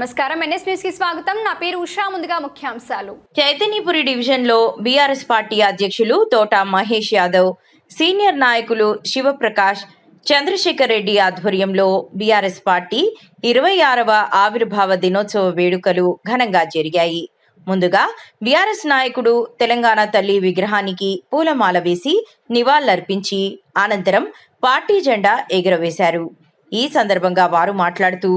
నమస్కారం NS news కి స్వాగతం. నా పేరు ఉషా. ముందుగా ముఖ్యాంశాలు. చైతన్యపురి డివిజన్ లో బీఆర్ఎస్ పార్టీ అధ్యక్షులు తోట మహేష్ యాదవ్, సీనియర్ నాయకులు శివప్రకాష్, చంద్రశేఖర్ రెడ్డి ఆధ్వర్యంలో బీఆర్ఎస్ పార్టీ 26వ ఆవిర్భావ దినోత్సవ వేడుకలు ఘనంగా జరిగాయి. ముందుగా బీఆర్ఎస్ నాయకుడు తెలంగాణ తల్లి విగ్రహానికి పూలమాల వేసి నివాళులర్పించి అనంతరం పార్టీ జెండా ఎగురవేశారు. ఈ సందర్భంగా వారు మాట్లాడుతూ,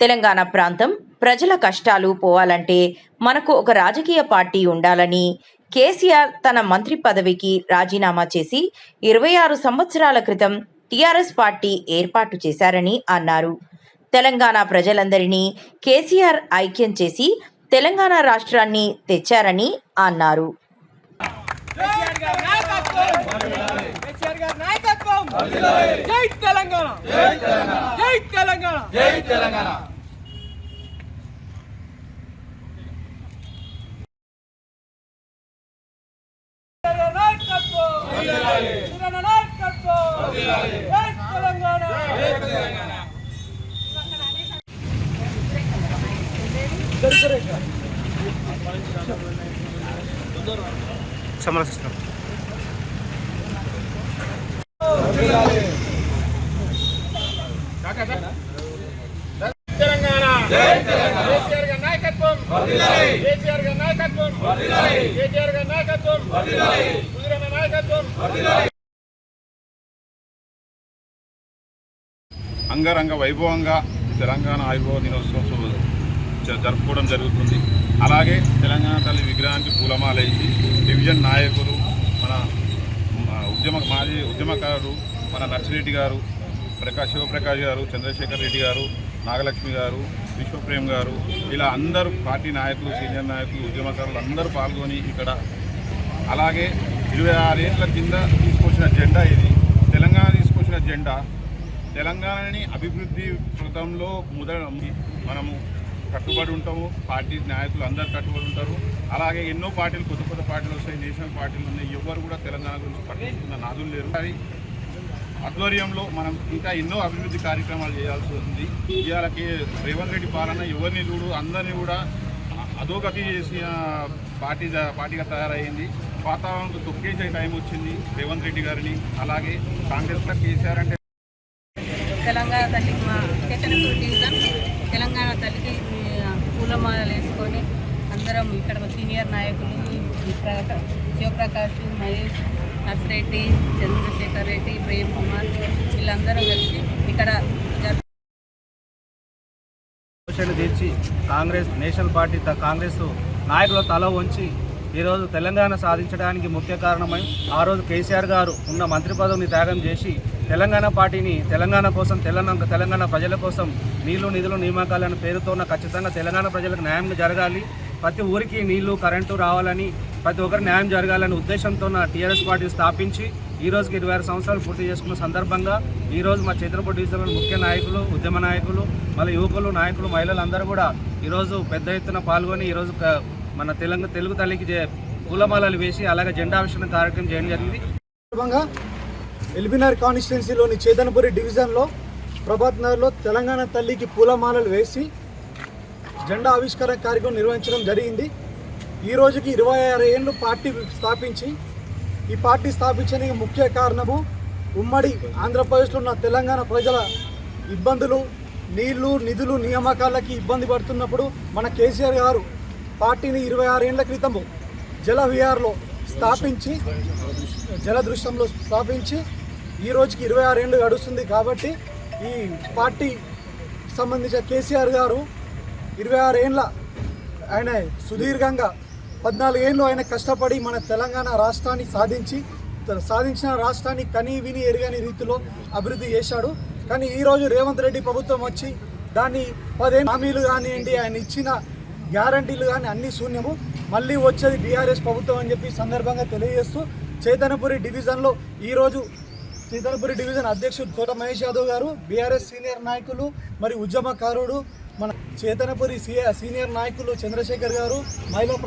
తెలంగాణ ప్రాంతం ప్రజల కష్టాలు పోవాలంటే మనకు ఒక రాజకీయ పార్టీ ఉండాలని, కేసీఆర్ తన మంత్రి పదవికి రాజీనామా చేసి 26 సంవత్సరాల క్రితం టీఆర్ఎస్ పార్టీ ఏర్పాటు చేశారని అన్నారు. తెలంగాణ ప్రజలందరినీ కేసీఆర్ ఐక్యం చేసి తెలంగాణ రాష్ట్రాన్ని తెచ్చారని అన్నారు. జై తెలంగాణ, జై తెలంగాణ, జై తెలంగాణ, జై తెలంగాణ. సమరసిస్తాం. తెలంగాణ, జై తెలంగాణ. కేసీఆర్ గారి నాయకత్వం వర్ధిల్లాలి, కేసీఆర్ గారి నాయకత్వం వర్ధిల్లాలి, కేటీఆర్ గారి నాయకత్వం వర్ధిల్లాలి, కుదిరన్న నాయకత్వం వర్ధిల్లాలి. అంగరంగ వైభవంగా తెలంగాణ ఆవిర్భావ దినోత్సవం జరుపుకోవడం జరుగుతుంది. అలాగే తెలంగాణ తల్లి విగ్రహానికి పూలమాలేసి డివిజన్ నాయకులు, మన మాజీ ఉద్యమకారులు మన నర్సిరెడ్డి గారు, శివప్రకాష్ గారు, చంద్రశేఖర్ రెడ్డి గారు, నాగలక్ష్మి గారు, విశ్వప్రేమ్ గారు, ఇలా అందరూ పార్టీ నాయకులు, సీనియర్ నాయకులు, ఉద్యమకారులు అందరూ పాల్గొని ఇక్కడ, అలాగే 26 ఏళ్ల కింద తీసుకొచ్చిన జెండా ఇది. తెలంగాణ తీసుకొచ్చిన జెండా తెలంగాణని అభివృద్ధి పథంలో మనము కట్టుబడి ఉంటాము. పార్టీ నాయకులు అందరు కట్టుబడి ఉంటారు. అలాగే ఎన్నో పార్టీలు, కొత్త కొత్త పార్టీలు వస్తాయి, నేషనల్ పార్టీలు ఉన్నాయి. ఎవరు కూడా తెలంగాణ గురించి పట్టించుకున్న నాదులు లేరు. ఆధ్వర్యంలో మనం ఇంకా ఎన్నో అభివృద్ధి కార్యక్రమాలు చేయాల్సి ఉంది. ఇవాళకి రేవంత్ రెడ్డి పాలన ఎవరిని చూడు అందరినీ కూడా అధోగతి చేసిన పార్టీగా తయారైంది. వాతావరణంతో తొక్కేసే టైం వచ్చింది రేవంత్ రెడ్డి గారిని. అలాగే కాంగ్రెస్ కేసీఆర్ అంటే తెలంగాణ తల్లికి మా చైతన్యపురి డివిజన్ తెలంగాణ తల్లికి పూలమాలలు వేసుకొని అందరం ఇక్కడ సీనియర్ నాయకులు శివప్రకాష్, మహేష్, నర్సిరెడ్డి, చంద్రశేఖర్ రెడ్డి, ప్రేమ్ కుమార్ వీళ్ళందరూ కలిసి ఇక్కడ తీర్చి కాంగ్రెస్ నేషనల్ పార్టీ కాంగ్రెస్ నాయకుల తల వంచి ఈరోజు తెలంగాణ సాధించడానికి ముఖ్య కారణమై ఆ రోజు కేసీఆర్ గారు ఉన్న మంత్రి పదవిని త్యాగం చేసి తెలంగాణ పార్టీని తెలంగాణ కోసం, తెలంగాణ ప్రజల కోసం నీళ్లు నిధులు నియామకాలనే పేరుతో ఖచ్చితంగా తెలంగాణ ప్రజలకు న్యాయం జరగాలి, ప్రతి ఊరికి నీళ్లు కరెంటు రావాలని, ప్రతి ఒక్కరి న్యాయం జరగాలనే ఉద్దేశంతో టీఆర్ఎస్ పార్టీ స్థాపించి ఈ రోజుకి 26 సంవత్సరాలు పూర్తి చేసుకున్న సందర్భంగా ఈరోజు మా చైతన్యపురి డివిజన్లో ముఖ్య నాయకులు, ఉద్యమ నాయకులు, మళ్ళీ యువకులు, నాయకులు, మహిళలు అందరూ కూడా ఈరోజు పెద్ద ఎత్తున పాల్గొని ఈరోజు మన తెలుగు తల్లికి పూలమాలలు వేసి అలాగే జెండావిష్కరణ కార్యక్రమం చేయడం జరిగింది. ఎల్బీనగర్ కాన్స్టిట్యున్సీలోని చైతన్యపురి డివిజన్లో ప్రభాత్ నగర్లో తెలంగాణ తల్లికి పూలమాలలు వేసి జెండా ఆవిష్కరణ కార్యక్రమం నిర్వహించడం జరిగింది. ఈ రోజుకి 26 ఏళ్ళు పార్టీ స్థాపించి, ఈ పార్టీ స్థాపించడానికి ముఖ్య కారణము ఉమ్మడి ఆంధ్రప్రదేశ్లో ఉన్న తెలంగాణ ప్రజల ఇబ్బందులు, నీళ్లు నిధులు నియామకాలకి ఇబ్బంది పడుతున్నప్పుడు మన కేసీఆర్ గారు పార్టీని 26 ఏళ్ల క్రితము జలవిహార్లో స్థాపించి, జలదృశ్యంలో స్థాపించి ఈ రోజుకి 26 ఏళ్ళు గడుస్తుంది. కాబట్టి ఈ పార్టీ సంబంధించిన కేసీఆర్ గారు 26 ఏళ్ళ ఆయన సుదీర్ఘంగా 14 ఏళ్ళు ఆయన కష్టపడి మన తెలంగాణ రాష్ట్రాన్ని సాధించిన రాష్ట్రాన్ని కనీ విని ఎరగని రీతిలో అభివృద్ధి చేశాడు. కానీ ఈరోజు రేవంత్ రెడ్డి ప్రభుత్వం వచ్చి దాన్ని 10 హామీలు కానివ్వండి, ఆయన ఇచ్చిన గ్యారంటీలు కానీ అన్ని శూన్యము. మళ్ళీ వచ్చేది బీఆర్ఎస్ ప్రభుత్వం అని చెప్పి సందర్భంగా తెలియజేస్తూ చైతన్యపురి డివిజన్లో ఈరోజు చైతన్యపురి డివిజన్ అధ్యక్షుడు తోట మహేష్ యాదవ్ గారు, బీఆర్ఎస్ సీనియర్ నాయకులు మరి ఉద్యమకారుడు మన చైతన్యపురి సీనియర్ నాయకులు చంద్రశేఖర్ గారు, మహిళా